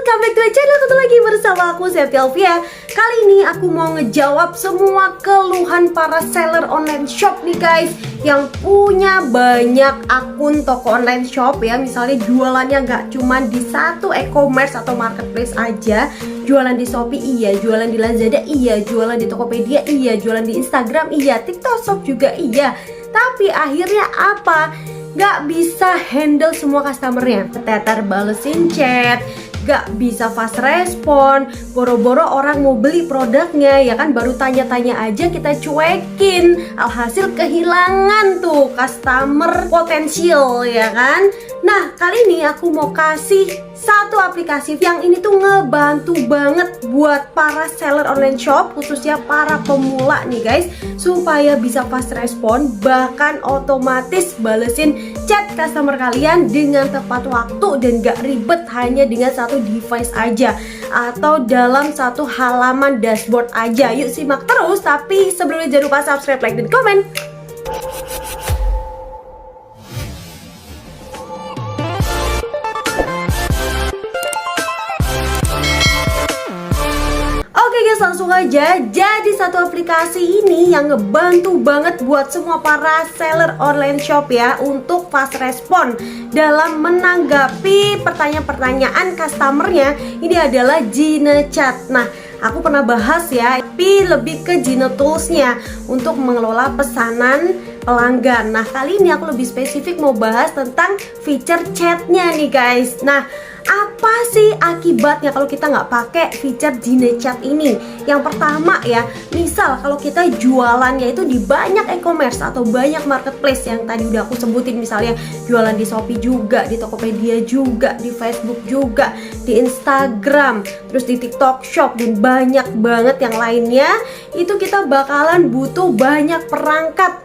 welcome back to my channel. Ketemu lagi bersama aku Septialvia. Kali ini aku mau ngejawab semua keluhan para seller online shop nih guys, yang punya banyak akun toko online shop ya. Misalnya jualannya nggak cuma di satu e-commerce atau marketplace aja. Jualan di Shopee iya, jualan di Lazada iya, jualan di Tokopedia iya, jualan di Instagram iya, TikTok Shop juga iya. Tapi akhirnya apa? Gak bisa handle semua customernya, keteter balesin chat, gak bisa fast respon, boro-boro orang mau beli produknya ya kan, baru tanya-tanya aja kita cuekin, alhasil kehilangan tuh customer potensial ya kan. Nah kali ini aku mau kasih satu aplikasi yang ini tuh ngebantu banget buat para seller online shop, khususnya para pemula nih guys, supaya bisa fast respon, bahkan otomatis balesin chat customer kalian dengan tepat waktu dan gak ribet hanya dengan satu device aja atau dalam satu halaman dashboard aja. Yuk simak terus, tapi sebelumnya jangan lupa subscribe, like, dan komen. Oke guys, langsung aja. Jadi satu aplikasi ini yang ngebantu banget buat semua para seller online shop ya, untuk fast respon dalam menanggapi pertanyaan-pertanyaan customernya. Ini adalah GineChat. Nah, aku pernah bahas ya, tapi lebih ke Gine Tools-nya untuk mengelola pesanan pelanggan. Nah, kali ini aku lebih spesifik mau bahas tentang feature chatnya nih guys. Nah, apa sih akibatnya kalau kita nggak pakai feature GineChat ini? Yang pertama ya, misal kalau kita jualannya itu di banyak e-commerce atau banyak marketplace yang tadi udah aku sebutin, misalnya jualan di Shopee juga, di Tokopedia juga, di Facebook juga, di Instagram, terus di TikTok Shop, dan banyak banget yang lainnya, itu kita bakalan butuh banyak perangkat.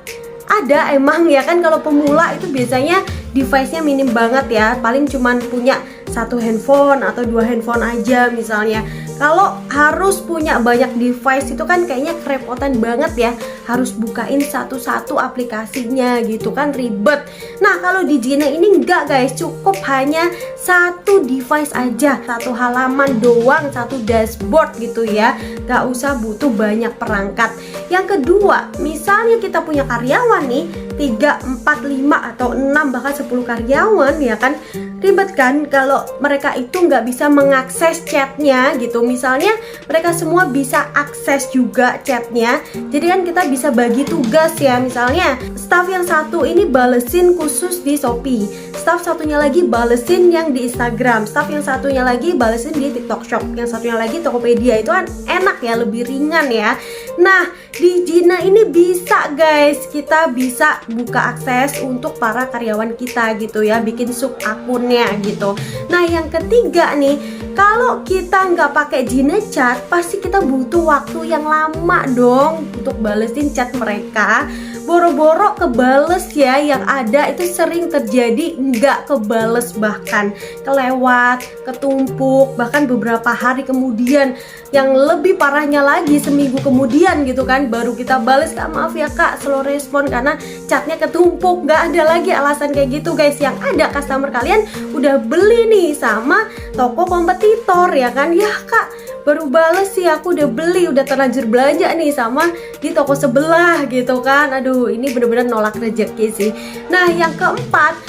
Ada emang ya kan, kalau pemula itu biasanya device-nya minim banget ya, paling cuman punya satu handphone atau dua handphone aja misalnya. Kalau harus punya banyak device itu kan kayaknya kerepotan banget ya, harus bukain satu-satu aplikasinya gitu kan, ribet. Nah kalau di Gine ini enggak guys, cukup hanya satu device aja, satu halaman doang, satu dashboard gitu ya, gak usah butuh banyak perangkat. Yang kedua, misalnya kita punya karyawan nih 3, 4, 5 atau 6 bahkan 10 karyawan ya kan, ribet kan kalau mereka itu nggak bisa mengakses chatnya gitu. Misalnya mereka semua bisa akses juga chatnya, jadi kan kita bisa bagi tugas ya. Misalnya staff yang satu ini balesin khusus di Shopee, staff satunya lagi balesin yang di Instagram, staff yang satunya lagi balesin di TikTok Shop, yang satunya lagi Tokopedia. Itu kan enak ya, lebih ringan ya. Nah di Gine ini bisa guys, kita bisa buka akses untuk para karyawan kita gitu ya, bikin sub akunnya gitu. Nah yang ketiga nih, kalau kita nggak pakai GineChat, pasti kita butuh waktu yang lama dong untuk balesin chat mereka. Boro-boro kebales ya, yang ada itu sering terjadi nggak kebales, bahkan kelewat, ketumpuk, bahkan beberapa hari kemudian. Yang lebih parahnya lagi, seminggu kemudian gitu kan, baru kita bales, kak maaf ya kak slow respon karena chatnya ketumpuk. Nggak ada lagi alasan kayak gitu guys. Yang ada customer kalian udah beli nih sama toko kompetitor ya kan, ya kak baru bales sih, aku udah beli, udah terlanjur belanja nih sama di toko sebelah gitu kan. Aduh ini bener-bener nolak rezeki sih. Nah yang keempat,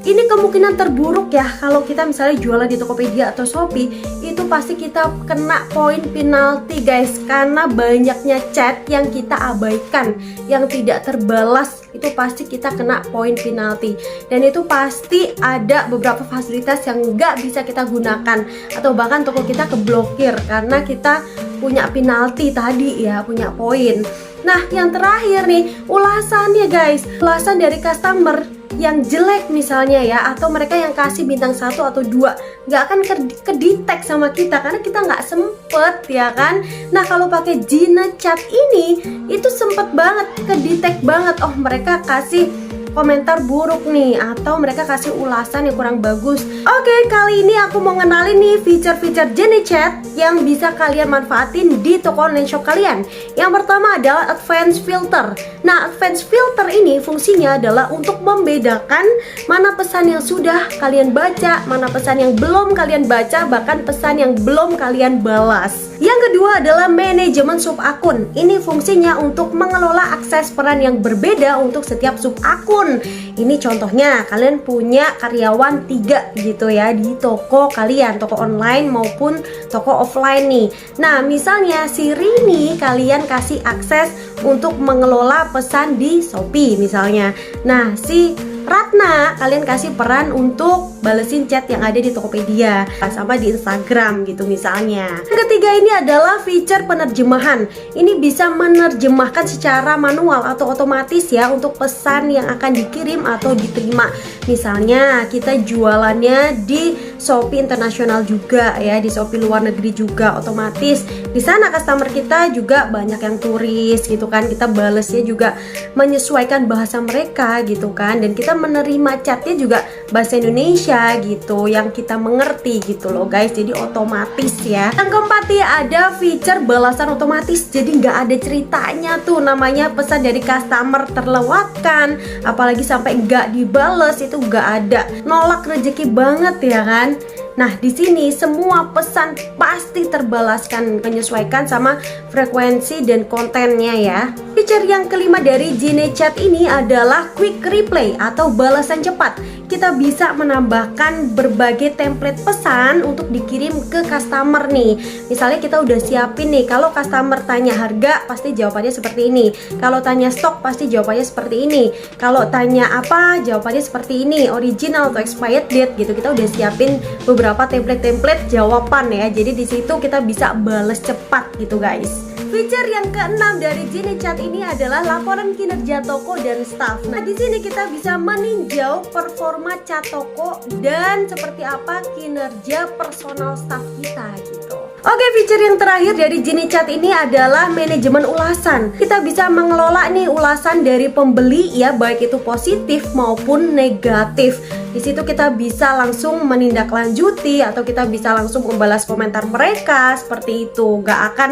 ini kemungkinan terburuk ya, kalau kita misalnya jualan di Tokopedia atau Shopee, itu pasti kita kena poin penalti guys, karena banyaknya chat yang kita abaikan, yang tidak terbalas, itu pasti kita kena poin penalti. Dan itu pasti ada beberapa fasilitas yang nggak bisa kita gunakan, atau bahkan toko kita keblokir karena kita punya penalti tadi ya, punya poin. Nah yang terakhir nih, ulasannya guys, ulasan dari customer yang jelek misalnya ya, atau mereka yang kasih bintang 1 atau 2, nggak akan kedetek sama kita karena kita nggak sempet ya kan. Nah kalau pakai GineChat ini, itu sempet banget, kedetek banget. Oh mereka kasih komentar buruk nih, atau mereka kasih ulasan yang kurang bagus. Oke, kali ini aku mau ngenalin nih fitur-fitur Genie Chat yang bisa kalian manfaatin di toko online shop kalian. Yang pertama adalah Advanced Filter. Nah, Advanced Filter ini fungsinya adalah untuk membedakan mana pesan yang sudah kalian baca, mana pesan yang belum kalian baca, bahkan pesan yang belum kalian balas. Yang kedua adalah manajemen sub akun. Ini fungsinya untuk mengelola akses peran yang berbeda untuk setiap sub akun. Ini contohnya, kalian punya karyawan 3 gitu ya di toko kalian, toko online maupun toko offline nih. Nah, misalnya si Rini kalian kasih akses untuk mengelola pesan di Shopee misalnya. Nah, si Ratna kalian kasih peran untuk balesin chat yang ada di Tokopedia sama di Instagram gitu misalnya. Yang ketiga ini adalah fitur penerjemahan. Ini bisa menerjemahkan secara manual atau otomatis ya untuk pesan yang akan dikirim atau diterima. Misalnya kita jualannya di Shopee internasional juga ya, di Shopee luar negeri juga, otomatis di sana customer kita juga banyak yang turis gitu kan. Kita balesnya juga menyesuaikan bahasa mereka gitu kan, dan kita menerima chatnya juga bahasa Indonesia gitu yang kita mengerti gitu loh guys, jadi otomatis ya. Yang keempat ya, ada fitur balasan otomatis, jadi nggak ada ceritanya tuh namanya pesan dari customer terlewatkan, apalagi sampai nggak dibales, itu nggak ada, nolak rezeki banget ya kan. Nah, di sini semua pesan pasti terbalaskan, menyesuaikan sama frekuensi dan kontennya ya. Fitur yang kelima dari Genie Chat ini adalah Quick Reply atau balasan cepat. Kita bisa menambahkan berbagai template pesan untuk dikirim ke customer nih. Misalnya kita udah siapin nih, kalau customer tanya harga pasti jawabannya seperti ini. Kalau tanya stok pasti jawabannya seperti ini. Kalau tanya apa jawabannya seperti ini, original atau expired date gitu. Kita udah siapin beberapa template jawaban ya. Jadi di situ kita bisa bales cepat gitu guys. Fitur yang keenam dari Genie Chat ini adalah laporan kinerja toko dan staff. Nah, di sini kita bisa meninjau performa chat toko dan seperti apa kinerja personal staff kita gitu. Oke, fitur yang terakhir dari Genie Chat ini adalah manajemen ulasan. Kita bisa mengelola nih ulasan dari pembeli ya, baik itu positif maupun negatif. Di situ kita bisa langsung menindaklanjuti atau kita bisa langsung membalas komentar mereka seperti itu, gak akan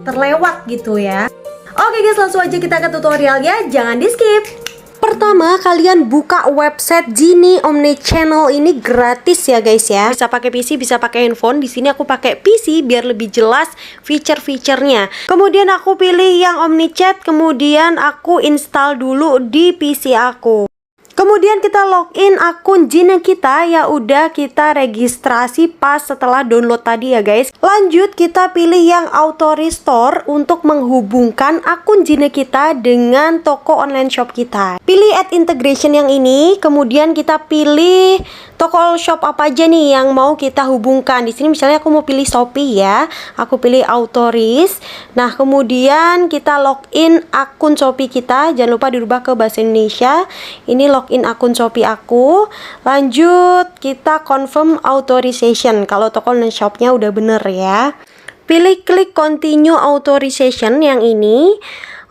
terlewat gitu ya. Oke guys, langsung aja kita ke tutorialnya, jangan di skip. Pertama, kalian buka website Genie Omnichannel ini gratis ya guys ya. Bisa pakai PC, bisa pakai handphone. Di sini aku pakai PC biar lebih jelas fitur-fiturnya. Kemudian aku pilih yang Omnichat, kemudian aku install dulu di PC aku. Kemudian kita login akun Genie kita, ya udah kita registrasi pas setelah download tadi ya guys. Lanjut kita pilih yang auto restore untuk menghubungkan akun Genie kita dengan toko online shop kita. Pilih add integration yang ini, kemudian kita pilih toko shop apa aja nih yang mau kita hubungkan. Di sini misalnya aku mau pilih Shopee ya. Aku pilih auto rest. Nah, kemudian kita login akun Shopee kita, jangan lupa dirubah ke bahasa Indonesia. Ini login akun Shopee aku. Lanjut kita confirm authorization kalau toko online shopnya udah bener ya. Pilih klik continue authorization yang ini.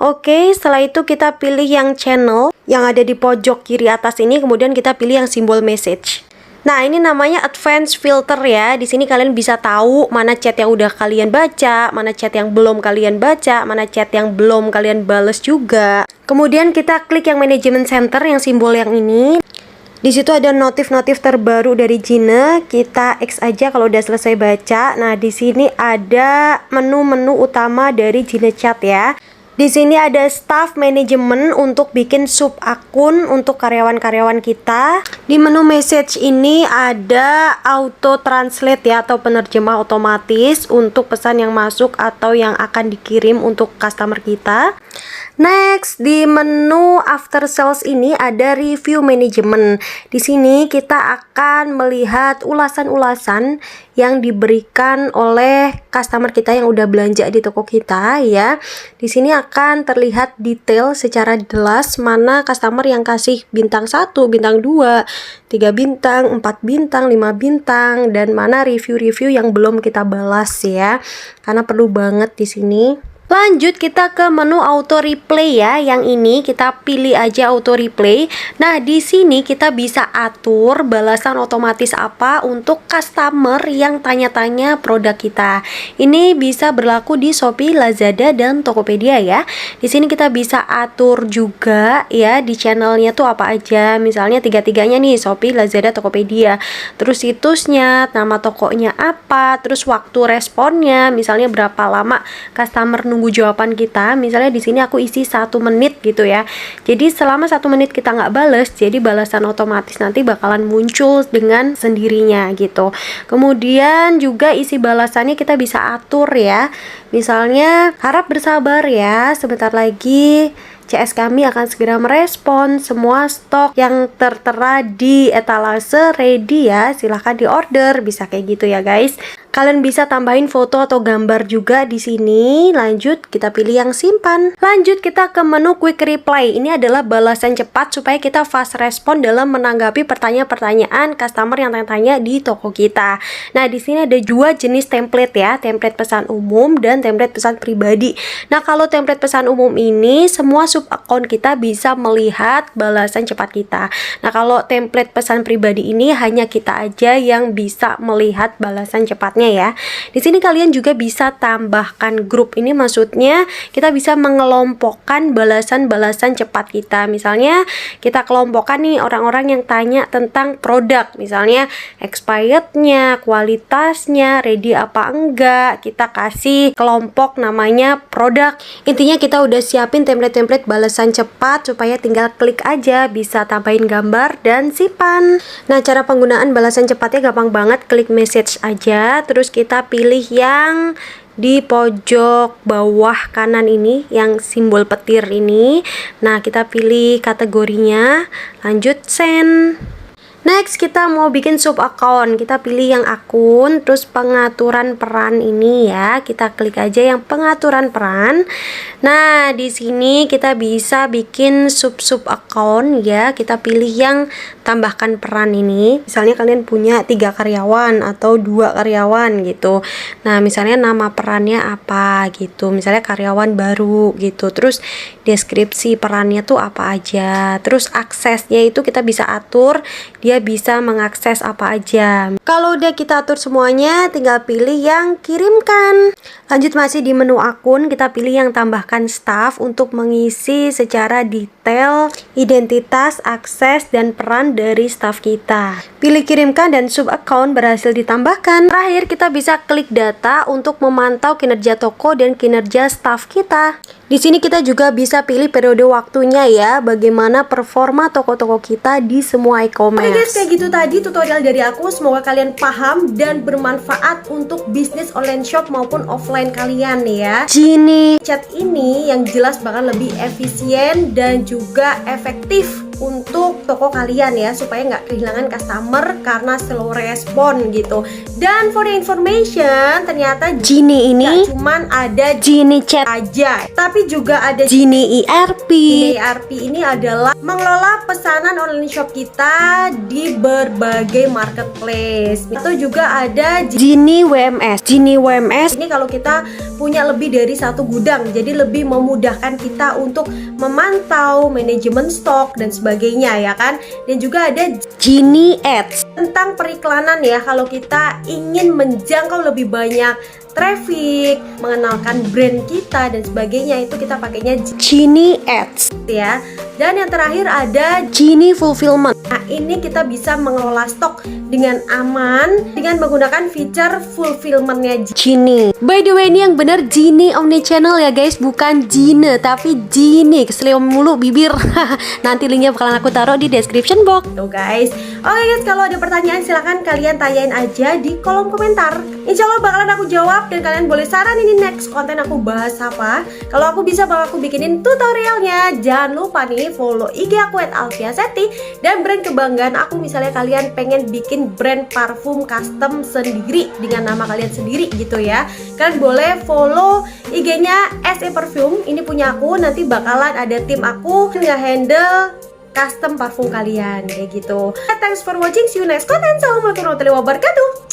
Oke, setelah itu kita pilih yang channel yang ada di pojok kiri atas ini, kemudian kita pilih yang simbol message. Nah, ini namanya advanced filter ya. Di sini kalian bisa tahu mana chat yang udah kalian baca, mana chat yang belum kalian baca, mana chat yang belum kalian bales juga. Kemudian kita klik yang management center yang simbol yang ini. Di situ ada notif-notif terbaru dari Genie. Kita X aja kalau udah selesai baca. Nah, di sini ada menu-menu utama dari Genie Chat ya. Di sini ada staff management untuk bikin sub akun untuk karyawan-karyawan kita. Di menu message ini ada auto translate ya, atau penerjemah otomatis untuk pesan yang masuk atau yang akan dikirim untuk customer kita. Next, di menu after sales ini ada review management. Di sini kita akan melihat ulasan-ulasan yang diberikan oleh customer kita yang udah belanja di toko kita ya. Di sini akan terlihat detail secara jelas mana customer yang kasih bintang 1, bintang 2, 3 bintang, 4 bintang, 5 bintang, dan mana review-review yang belum kita balas ya. Karena perlu banget di sini. Lanjut kita ke menu auto replay ya. Yang ini kita pilih aja auto replay. Nah, di sini kita bisa atur balasan otomatis apa untuk customer yang tanya-tanya produk kita. Ini bisa berlaku di Shopee, Lazada, dan Tokopedia ya. Di sini kita bisa atur juga ya di channelnya tuh apa aja. Misalnya tiga-tiganya nih, Shopee, Lazada, Tokopedia. Terus situsnya, nama tokonya apa, terus waktu responnya, misalnya berapa lama customer nunggu jawaban kita. Misalnya di sini aku isi 1 menit gitu ya. Jadi selama 1 menit kita nggak bales, jadi balasan otomatis nanti bakalan muncul dengan sendirinya gitu. Kemudian juga isi balasannya kita bisa atur ya. Misalnya harap bersabar ya, sebentar lagi CS kami akan segera merespon semua stok yang tertera di etalase ready ya. Silahkan diorder, bisa kayak gitu ya guys. Kalian bisa tambahin foto atau gambar juga di sini. Lanjut kita pilih yang simpan. Lanjut kita ke menu quick reply. Ini adalah balasan cepat supaya kita fast respon dalam menanggapi pertanyaan-pertanyaan customer yang tanya-tanya di toko kita. Nah, di sini ada 2 jenis template ya, template pesan umum dan template pesan pribadi. Nah, kalau template pesan umum ini semua sub account kita bisa melihat balasan cepat kita. Nah, kalau template pesan pribadi ini hanya kita aja yang bisa melihat balasan cepatnya ya. Di sini kalian juga bisa tambahkan grup. Ini maksudnya kita bisa mengelompokkan balasan-balasan cepat kita. Misalnya kita kelompokkan nih orang-orang yang tanya tentang produk, misalnya expirednya, kualitasnya, ready apa enggak. Kita kasih kelompok namanya produk. Intinya kita udah siapin template-template balasan cepat supaya tinggal klik aja, bisa tambahin gambar dan simpan. Nah, cara penggunaan balasan cepatnya gampang banget, klik message aja. Terus kita pilih yang di pojok bawah kanan ini, yang simbol petir ini. Nah, kita pilih kategorinya, lanjut send. Next, kita mau bikin sub account. Kita pilih yang akun, terus pengaturan peran ini ya. Kita klik aja yang pengaturan peran. Nah, di sini kita bisa bikin sub account ya. Kita pilih yang tambahkan peran ini. Misalnya kalian punya 3 karyawan atau 2 karyawan gitu. Nah, misalnya nama perannya apa gitu. Misalnya karyawan baru gitu. Terus deskripsi perannya tuh apa aja. Terus aksesnya itu kita bisa atur, dia bisa mengakses apa aja. Kalau udah kita atur semuanya, tinggal pilih yang kirimkan. Lanjut masih di menu akun, kita pilih yang tambahkan staff untuk mengisi secara detail identitas, akses, dan peran dari staff kita. Pilih kirimkan dan sub account berhasil ditambahkan. Terakhir kita bisa klik data untuk memantau kinerja toko dan kinerja staff kita. Di sini kita juga bisa pilih periode waktunya ya, bagaimana performa toko-toko kita di semua e-commerce. Oke guys, kayak gitu tadi tutorial dari aku. Semoga kalian paham dan bermanfaat untuk bisnis online shop maupun offline kalian ya. Gini chat ini yang jelas bakal lebih efisien dan juga efektif untuk toko kalian ya, supaya nggak kehilangan customer karena slow respon gitu. Dan for the information, ternyata Gini ini nggak cuman ada Gini chat aja, tapi juga ada Gini ERP. Gini ERP ini adalah mengelola pesanan online shop kita di berbagai marketplace. Itu juga ada Gini WMS. Gini WMS ini kalau kita punya lebih dari 1 gudang, jadi lebih memudahkan kita untuk memantau manajemen stok dan sebagainya ya kan. Dan juga ada Gini Ads tentang periklanan ya, kalau kita ingin menjangkau lebih banyak traffic, mengenalkan brand kita dan sebagainya, itu kita pakainya Gini Ads ya. Dan yang terakhir ada Gini Fulfillment. Nah, ini kita bisa mengelola stok dengan aman dengan menggunakan fitur fulfillmentnya Gini. By the way, ini yang bener Gini Omnichannel ya guys, bukan Gine tapi Gini. Keselio mulu bibir. Nanti linknya bakalan aku taruh di description box tuh guys. Oke guys, kalau ada pertanyaan silahkan kalian tanyain aja di kolom komentar. Insya Allah bakalan aku jawab, dan kalian boleh saran ini next konten aku bahas apa. Kalau aku bisa bakal aku bikinin tutorialnya. Jangan lupa nih follow IG aku @alfiaseti dan brand kebanggaan aku. Misalnya kalian pengen bikin brand parfum custom sendiri dengan nama kalian sendiri gitu ya, kalian boleh follow IG-nya SE Perfume. Ini punya aku, nanti bakalan ada tim aku nge-handle custom parfum kalian kayak gitu. Thanks for watching, see you next content. Assalamualaikum warahmatullahi wabarakatuh.